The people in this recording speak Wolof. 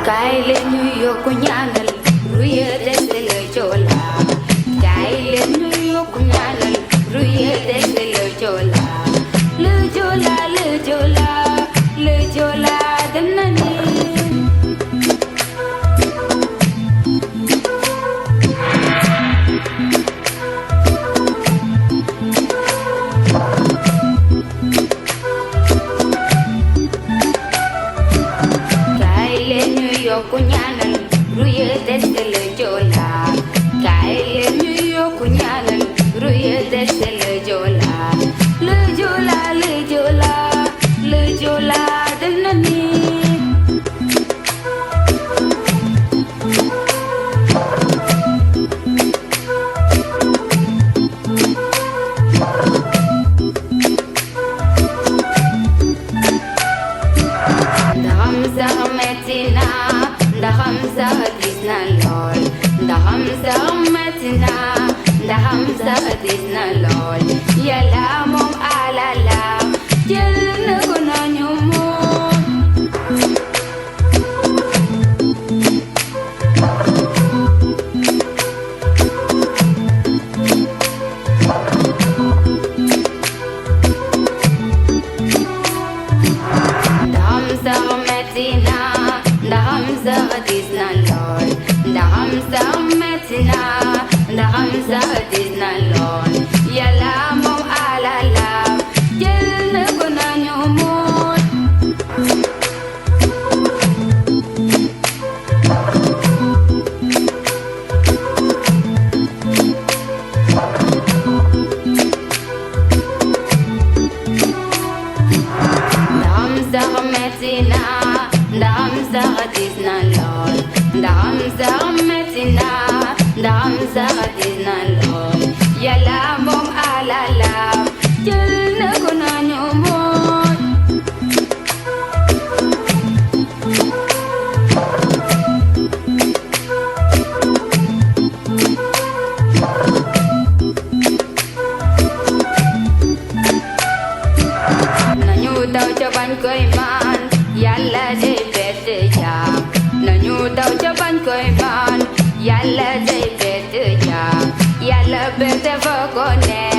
Kaile New York kunyanal ruye desele chola Kaile New York kunyanal ruye desele chola Le chola le chola le chola danani kunyanal ruye desele jola Kaile New York kunyanal ruye desele jola le jola le jola le jola danani Da Hamza disna lol Da Hamza matina Da Hamza disna lol Ya la mom ala la Jel na kuna nyumo Da Hamza matina Da Hamza disna lol Da Hamza matina Da Hamza disna lol Ya la mom ala la Jel na kuna nyumut Da Hamza matina Da Hamza disna lol Da Hamza matina Da Hamza disna lol Ya la mom ala la Jel na kuna nyumut Nanyu tau chaban koi man Yalla jai bet jam Nanyu tau chaban koi man Yalla jai bet jam Yalla bet va kone